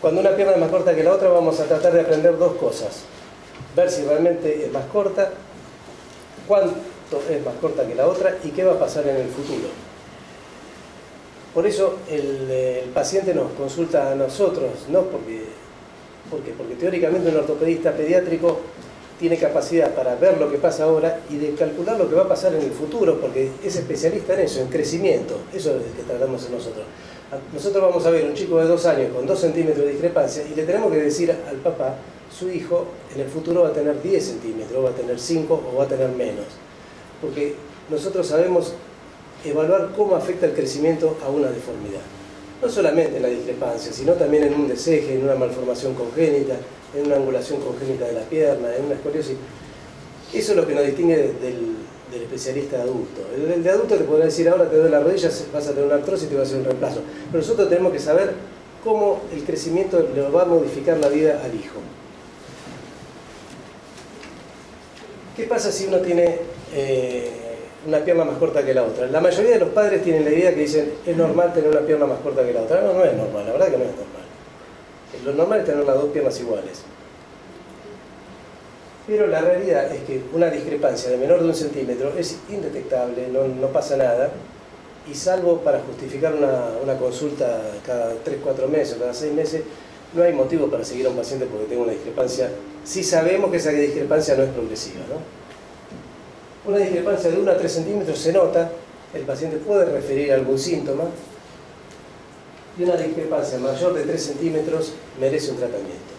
Cuando una pierna es más corta que la otra, vamos a tratar de aprender dos cosas. Ver si realmente es más corta, cuánto es más corta que la otra y qué va a pasar en el futuro. Por eso el paciente nos consulta a nosotros, no porque teóricamente un ortopedista pediátrico tiene capacidad para ver lo que pasa ahora y de calcular lo que va a pasar en el futuro, porque es especialista en eso, en crecimiento. Eso es lo que tratamos en nosotros. Nosotros vamos a ver un chico de 2 años con 2 centímetros de discrepancia y le tenemos que decir al papá, su hijo en el futuro va a tener 10 centímetros, va a tener 5 o va a tener menos. Porque nosotros sabemos evaluar cómo afecta el crecimiento a una deformidad. No solamente en la discrepancia, sino también en un deseje, en una malformación congénita, en una angulación congénita de la pierna, en una escoliosis. Eso es lo que nos distingue del especialista de adulto. El de adulto te podrá decir, ahora te doy la rodilla, vas a tener una artrosis y te va a hacer un reemplazo. Pero nosotros tenemos que saber cómo el crecimiento le va a modificar la vida al hijo. ¿Qué pasa si uno tiene una pierna más corta que la otra? La mayoría de los padres tienen la idea que dicen, es normal tener una pierna más corta que la otra. No, no es normal, la verdad que no es normal. Lo normal es tener las dos piernas iguales. Pero la realidad es que una discrepancia de menor de 1 centímetro es indetectable, no pasa nada, y salvo para justificar una consulta cada 3-4 meses o cada 6 meses, no hay motivo para seguir a un paciente porque tenga una discrepancia, si sabemos que esa discrepancia no es progresiva, ¿no? Una discrepancia de 1 a 3 centímetros se nota, el paciente puede referir algún síntoma, y una discrepancia mayor de 3 centímetros merece un tratamiento.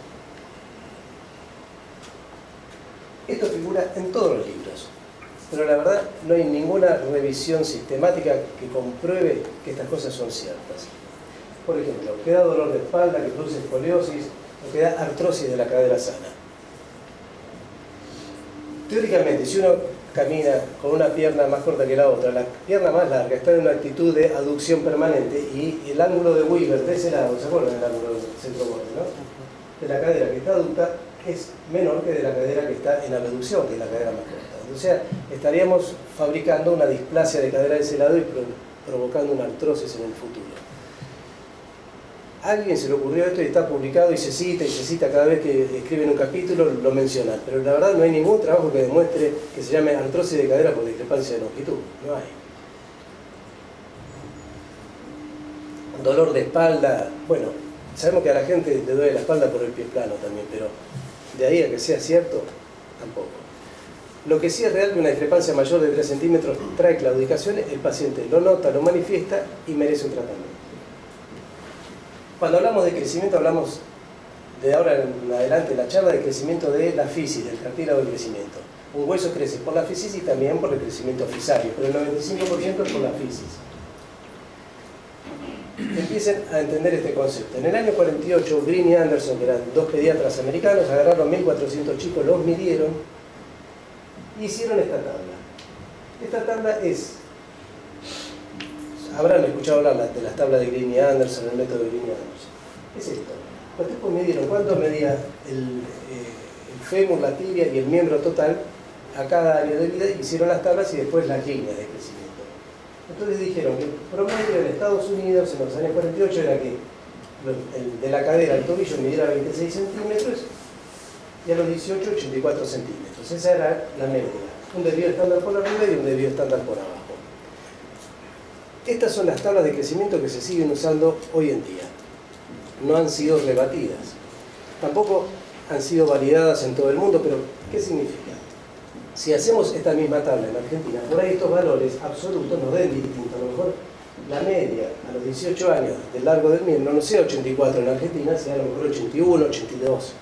Esto figura en todos los libros, pero la verdad no hay ninguna revisión sistemática que compruebe que estas cosas son ciertas. Por ejemplo, que da dolor de espalda, que produce escoliosis, o que da artrosis de la cadera sana. Teóricamente, si uno camina con una pierna más corta que la otra, la pierna más larga está en una actitud de aducción permanente y el ángulo de Weaver de ese lado, ¿se acuerdan del ángulo del centro-borde, no? De la cadera que está aducta es menor que de la cadera que está en abducción, que es la cadera más corta. O sea, estaríamos fabricando una displasia de cadera de ese lado y provocando una artrosis en el futuro. A alguien se le ocurrió esto y está publicado y se cita cada vez que escriben un capítulo lo mencionan, pero la verdad no hay ningún trabajo que demuestre que se llame artrosis de cadera por discrepancia de longitud, no hay. Dolor de espalda, bueno, sabemos que a la gente le duele la espalda por el pie plano también, pero de ahí a que sea cierto, tampoco. Lo que sí es real que una discrepancia mayor de 3 centímetros trae claudicaciones, el paciente lo nota, lo manifiesta y merece un tratamiento. Cuando hablamos de crecimiento, hablamos de ahora en adelante la charla de crecimiento de la fisis, del cartílago de crecimiento. Un hueso crece por la fisis y también por el crecimiento fisario, pero el 95% es por la fisis. Empiecen a entender este concepto. En el año 48, Green y Anderson, que eran 2 pediatras americanos, agarraron 1.400 chicos, los midieron y hicieron esta tabla. Esta tabla es... Habrán escuchado hablar de las tablas de Green y Anderson, el método de Green y Anderson. Es esto. Los tipos midieron cuánto medía el fémur, la tibia y el miembro total a cada área de vida, hicieron las tablas y después las líneas de crecimiento. Entonces dijeron que el promedio en Estados Unidos en los años 48 era que de la cadera al tobillo midiera 26 centímetros y a los 18, 84 centímetros. Esa era la media. Un desvío estándar por arriba y un desvío estándar por abajo. Estas son las tablas de crecimiento que se siguen usando hoy en día. No han sido rebatidas. Tampoco han sido validadas en todo el mundo, pero ¿qué significa? Si hacemos esta misma tabla en Argentina, por ahí estos valores absolutos nos den distintos. A lo mejor la media a los 18 años del largo del miembro no sea 84 en Argentina, sea a lo mejor 81, 82.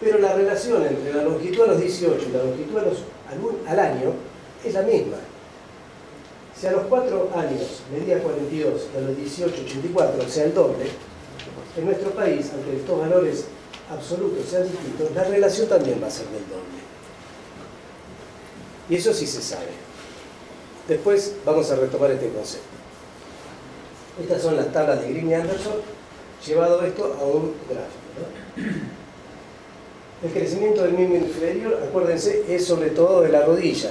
Pero la relación entre la longitud a los 18 y la longitud al año es la misma. Si a los 4 años medía 42 y a los 18, 84, o sea el doble, en nuestro país, aunque estos valores absolutos sean distintos, la relación también va a ser del doble. Y eso sí se sabe. Después vamos a retomar este concepto. Estas son las tablas de Green y Anderson, llevado esto a un gráfico, ¿no? El crecimiento del miembro inferior, acuérdense, es sobre todo de la rodilla.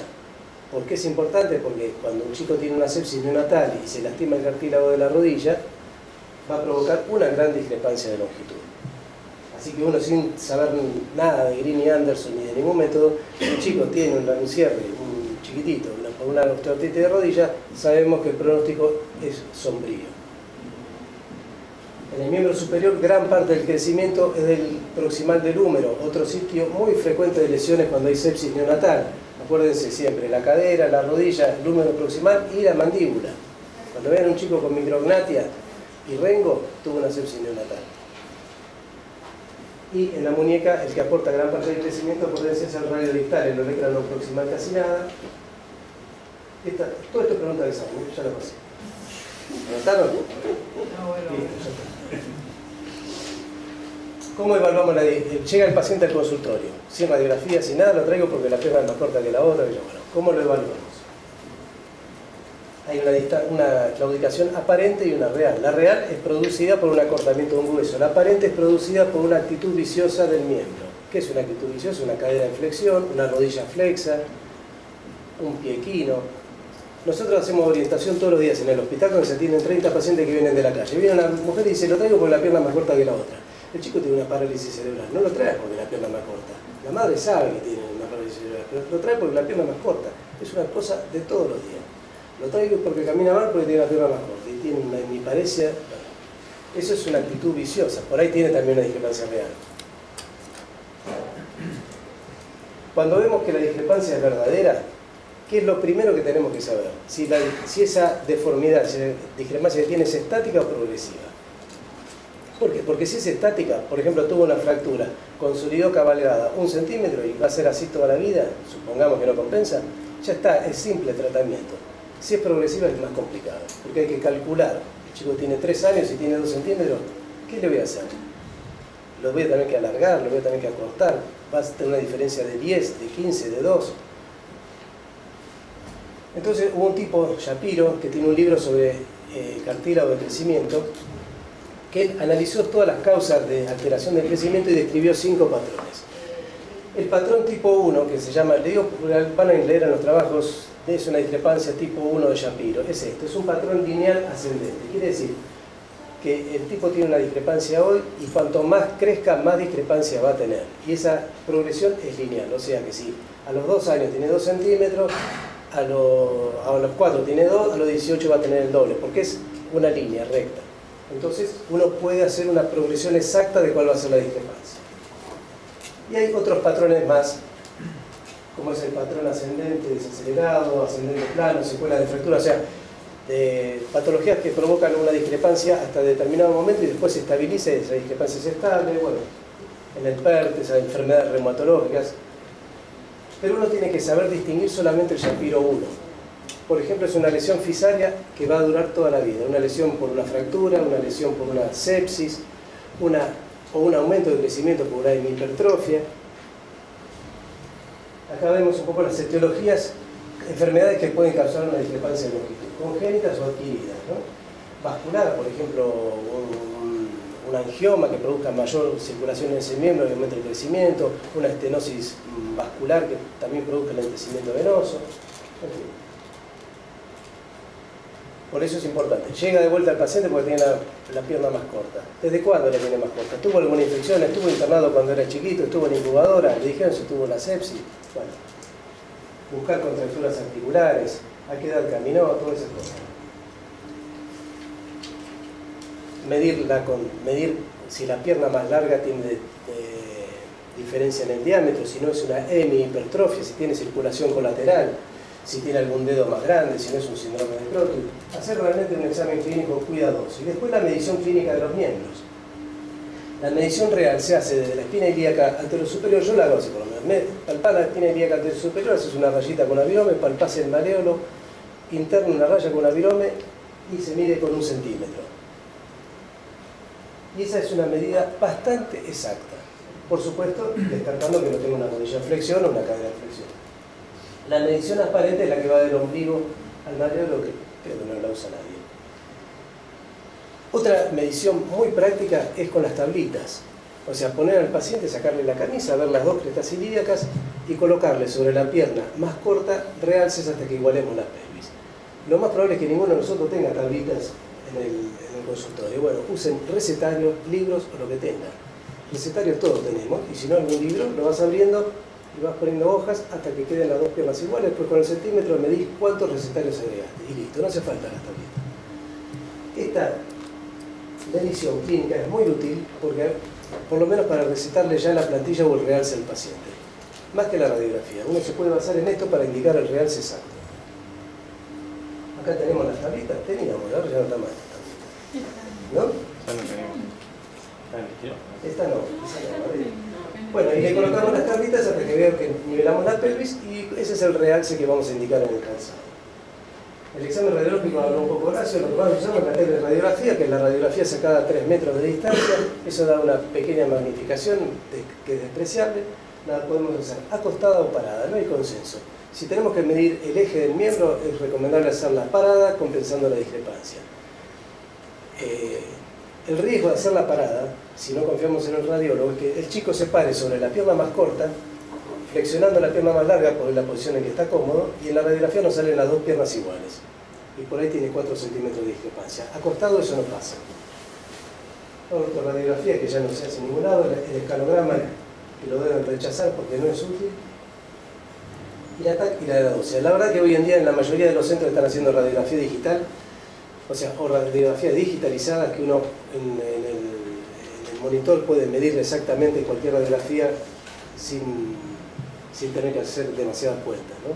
¿Por qué es importante? Porque cuando un chico tiene una sepsis neonatal y se lastima el cartílago de la rodilla, va a provocar una gran discrepancia de longitud. Así que uno, sin saber nada de Green y Anderson ni de ningún método, si un chico tiene un cierre, un chiquitito, una osteoartritis de rodilla, sabemos que el pronóstico es sombrío. En el miembro superior, gran parte del crecimiento es del proximal del húmero, otro sitio muy frecuente de lesiones cuando hay sepsis neonatal. Acuérdense siempre, la cadera, la rodilla, el húmero proximal y la mandíbula. Cuando vean un chico con micrognatia y rengo, tuvo una sepsis neonatal. Y en la muñeca, el que aporta gran parte del crecimiento puede ser el radio distal, el olecrano proximal casi nada. Todo esto es pregunta de examen, ya lo pasé. ¿Anotaron? No, bueno. Listo, ya está. ¿Cómo evaluamos llega el paciente al consultorio? Sin radiografía, sin nada, lo traigo porque la pierna es más corta que la otra. Y yo, bueno, ¿cómo lo evaluamos? Hay una claudicación aparente y una real. La real es producida por un acortamiento de un hueso. La aparente es producida por una actitud viciosa del miembro. ¿Qué es una actitud viciosa? Una cadera en flexión, una rodilla flexa, un pie equino. Nosotros hacemos orientación todos los días en el hospital cuando se atienden 30 pacientes que vienen de la calle. Viene una mujer y dice, lo traigo porque la pierna es más corta que la otra. El chico tiene una parálisis cerebral. No lo trae porque la pierna es más corta. La madre sabe que tiene una parálisis cerebral, pero lo trae porque la pierna es más corta. Es una cosa de todos los días. Lo traigo porque camina mal porque tiene la pierna más corta. Y tiene una hemiparesia. Eso es una actitud viciosa. Por ahí tiene también una discrepancia real. Cuando vemos que la discrepancia es verdadera, ¿qué es lo primero que tenemos que saber? Si esa deformidad, si la discrepancia que tiene es estática o progresiva. ¿Por qué? Porque si es estática, por ejemplo, tuvo una fractura, consolidó cabalgada 1 centímetro y va a ser así toda la vida, supongamos que no compensa, ya está, es simple tratamiento. Si es progresiva es más complicado, porque hay que calcular. El chico tiene 3 años y tiene 2 centímetros, ¿qué le voy a hacer? Lo voy a tener que alargar, lo voy a tener que acortar, va a tener una diferencia de 10, de 15, de 2. Entonces hubo un tipo, Shapiro, que tiene un libro sobre cartílago de crecimiento, que él analizó todas las causas de alteración del crecimiento y describió 5 patrones. El patrón tipo 1, que se llama, le digo, van a leer en los trabajos, es una discrepancia tipo 1 de Shapiro, es esto, es un patrón lineal ascendente. Quiere decir que el tipo tiene una discrepancia hoy y cuanto más crezca, más discrepancia va a tener. Y esa progresión es lineal, o sea que si a los 2 años tiene 2 centímetros, a los 4 tiene 2, a los 18 va a tener el doble, porque es una línea recta. Entonces uno puede hacer una progresión exacta de cuál va a ser la discrepancia. Y hay otros patrones más, como es el patrón ascendente desacelerado, ascendente plano, secuela de fractura, o sea, de patologías que provocan una discrepancia hasta determinado momento y después se estabiliza y esa discrepancia es estable. Bueno, en el PERT, esas enfermedades reumatológicas. Pero uno tiene que saber distinguir solamente el Shapiro 1. Por ejemplo, es una lesión fisaria que va a durar toda la vida. Una lesión por una fractura, una lesión por una sepsis, o un aumento de crecimiento por una hipertrofia. Acá vemos un poco las etiologías, enfermedades que pueden causar una discrepancia de longitud, congénitas o adquiridas, ¿no? Vascular, por ejemplo, un angioma que produzca mayor circulación en ese miembro y aumente el crecimiento, una estenosis vascular que también produzca el lentecimiento venoso, en fin. Por eso es importante. Llega de vuelta al paciente porque tiene la pierna más corta. ¿Desde cuándo la tiene más corta? ¿Tuvo alguna infección? ¿Estuvo internado cuando era chiquito? ¿Estuvo en incubadora? ¿Le dijeron si tuvo la sepsis? Bueno, buscar contracturas articulares, a qué edad caminó, todas esas cosas. Medir si la pierna más larga tiene diferencia en el diámetro, si no es una hemihipertrofia, si tiene circulación colateral, si tiene algún dedo más grande, si no es un síndrome de Crohn. Hacer realmente un examen clínico cuidadoso. Y después la medición clínica de los miembros. La medición real se hace desde la espina ilíaca anterosuperior, yo la hago así por lo menos. Palpás la espina ilíaca anterosuperior, haces una rayita con avirome, palpás el mareolo interno, una raya con avirome y se mide con 1 centímetro. Y esa es una medida bastante exacta. Por supuesto, descartando que no tenga una rodilla en flexión o una cadera en flexión. La medición aparente es la que va del ombligo al mareolo, que creo que no la usa nadie. Otra medición muy práctica es con las tablitas. O sea, poner al paciente, sacarle la camisa, ver las 2 crestas ilíacas y colocarle sobre la pierna más corta realces hasta que igualemos las pelvis. Lo más probable es que ninguno de nosotros tenga tablitas en el consultorio. Bueno, usen recetarios, libros o lo que tengan. Recetarios todos tenemos, y si no algún libro, lo vas abriendo y vas poniendo hojas hasta que queden las dos piernas iguales. Después con el centímetro medís cuántos recetarios agregaste y listo, no hace falta las tablitas. Esta medición clínica es muy útil porque, por lo menos para recetarle ya la plantilla o el realce al paciente, más que la radiografía. Uno se puede basar en esto para indicar el realce exacto. Acá tenemos las tablitas, teníamos, ahora ya no está mal. ¿No? Ya no tenemos. Esta no, esa no. Bueno, y le colocamos las tablitas hasta que veo que nivelamos la pelvis y ese es el realce que vamos a indicar en el calzado. El examen radiológico habló un poco Horacio, lo que más usamos es la teleradiografía, que es la radiografía sacada a 3 metros de distancia. Eso da una pequeña magnificación que es despreciable. La podemos hacer acostada o parada, no hay consenso. Si tenemos que medir el eje del miembro, es recomendable hacerla parada, compensando la discrepancia. El riesgo de hacer la parada, si no confiamos en el radiólogo, es que el chico se pare sobre la pierna más corta, flexionando la pierna más larga por la posición en que está cómodo, y en la radiografía nos salen las dos piernas iguales. Y por ahí tiene 4 centímetros de discrepancia. Acostado eso no pasa. Otra radiografía que ya no se hace en ningún lado, el escalograma, que lo deben rechazar porque no es útil. Y la TAC y la edad ósea. La verdad que hoy en día en la mayoría de los centros están haciendo radiografía digital, o sea, o radiografía digitalizada, que uno en el monitor puede medir exactamente cualquier radiografía sin tener que hacer demasiadas vueltas, ¿no?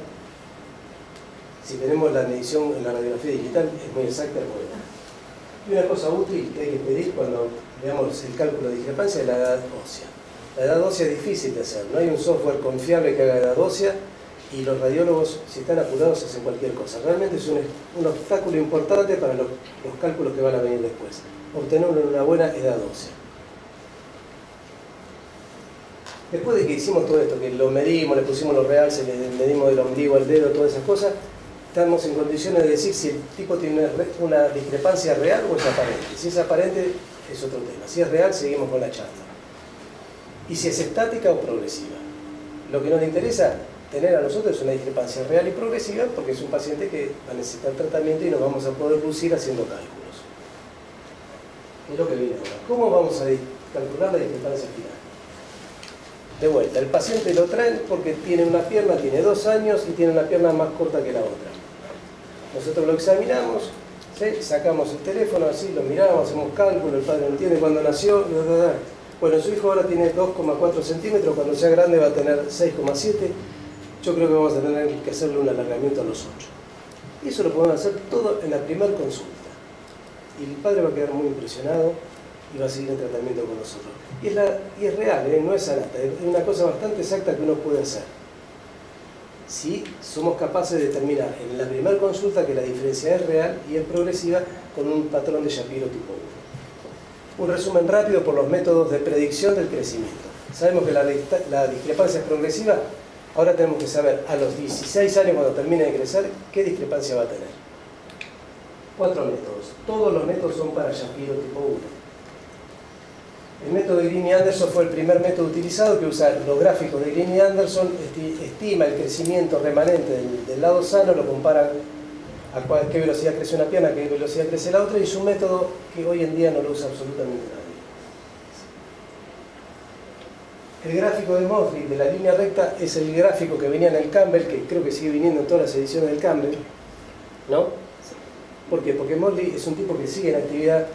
Si tenemos la medición en la radiografía digital, es muy exacta y buena. Y una cosa útil que hay que pedir cuando veamos el cálculo de discrepancia es la edad ósea. La edad ósea es difícil de hacer, no hay un software confiable que haga edad ósea y los radiólogos, si están apurados, hacen cualquier cosa. Realmente es un obstáculo importante para los cálculos que van a venir después. Obtener una buena edad ósea. Después de que hicimos todo esto, que lo medimos, le pusimos los realces, le medimos del ombligo al dedo, todas esas cosas, estamos en condiciones de decir si el tipo tiene una discrepancia real o es aparente. Si es aparente, es otro tema. Si es real, seguimos con la charla. Y si es estática o progresiva. Lo que nos interesa tener a nosotros es una discrepancia real y progresiva porque es un paciente que va a necesitar tratamiento y nos vamos a poder lucir haciendo cálculos. Es lo que viene ahora. ¿Cómo vamos a calcular la discrepancia final? De vuelta, el paciente lo traen porque tiene una pierna, tiene 2 años y tiene una pierna más corta que la otra. Nosotros lo examinamos, ¿sí? Sacamos el teléfono, así lo miramos, hacemos cálculo, el padre no entiende cuándo nació, Bueno, su hijo ahora tiene 2,4 centímetros, cuando sea grande va a tener 6,7. Yo creo que vamos a tener que hacerle un alargamiento a los 8. Y eso lo podemos hacer todo en la primera consulta. Y el padre va a quedar muy impresionado y va a seguir el tratamiento con nosotros. Y es real, no es sanata, es una cosa bastante exacta que uno puede hacer. Si somos capaces de determinar en la primera consulta que la diferencia es real y es progresiva con un patrón de Shapiro tipo 1. Un resumen rápido por los métodos de predicción del crecimiento. Sabemos que la discrepancia es progresiva, ahora tenemos que saber a los 16 años cuando termine de crecer qué discrepancia va a tener. 4 métodos. Todos los métodos son para Shapiro tipo 1. El método de Green y Anderson fue el primer método utilizado que usa los gráficos de Green y Anderson, estima el crecimiento remanente del lado sano, lo comparan a qué velocidad crece una pierna, a qué velocidad crece la otra, y es un método que hoy en día no lo usa absolutamente nadie. El gráfico de Mosley de la línea recta es el gráfico que venía en el Campbell, que creo que sigue viniendo en todas las ediciones del Campbell, ¿no? ¿Por qué? Porque Mosley es un tipo que sigue en actividad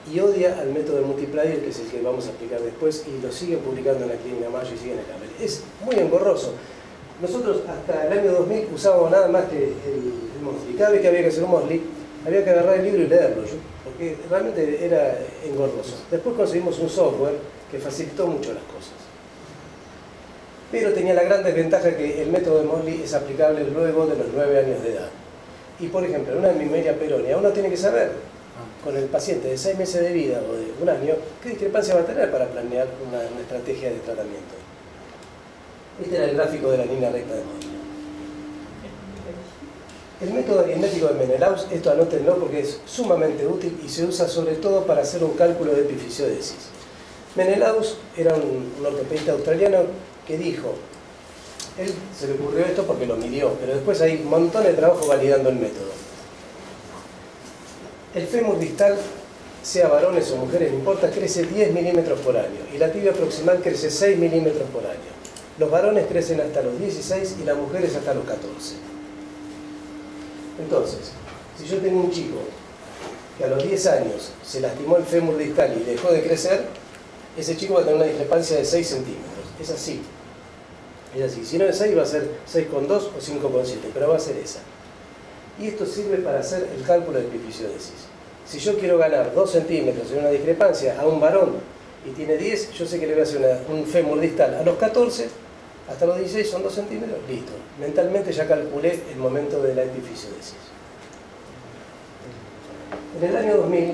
y odia al método de multiplier, que es el que vamos a explicar después, y lo sigue publicando en la Clínica Mayo y sigue en el Campbell. Es muy engorroso. Nosotros hasta el año 2000 usábamos nada más que el Mosley. Cada vez que había que hacer un Mosley, había que agarrar el libro y leerlo, porque realmente era engorroso. Después conseguimos un software que facilitó mucho las cosas. Pero tenía la gran desventaja que el método de Mosley es aplicable luego de los 9 años de edad. Y por ejemplo, en una hemimelia peronea, uno tiene que saber con el paciente de 6 meses de vida o de 1 año qué discrepancia va a tener para planear una estrategia de tratamiento. Este era el gráfico de la línea recta de Mosley. El método aritmético de Menelaus, esto anótenlo porque es sumamente útil y se usa sobre todo para hacer un cálculo de epifisiódesis. Menelaus era un ortopedista australiano que dijo, él se le ocurrió esto porque lo midió, pero después hay un montón de trabajo validando el método. El fémur distal, sea varones o mujeres, no importa, crece 10 milímetros por año y la tibia proximal crece 6 milímetros por año. Los varones crecen hasta los 16 y las mujeres hasta los 14. Entonces, si yo tengo un chico que a los 10 años se lastimó el fémur distal y dejó de crecer, ese chico va a tener una discrepancia de 6 centímetros. Es así. Es así. Si no es 6, va a ser 6,2 o 5,7, pero va a ser esa. Y esto sirve para hacer el cálculo de epifisiódesis. Si yo quiero ganar 2 centímetros en una discrepancia a un varón y tiene 10, yo sé que le voy a hacer un fémur distal a los 14, hasta los 16 son 2 centímetros, listo. Mentalmente ya calculé el momento de la epifisiódesis. En el año 2000,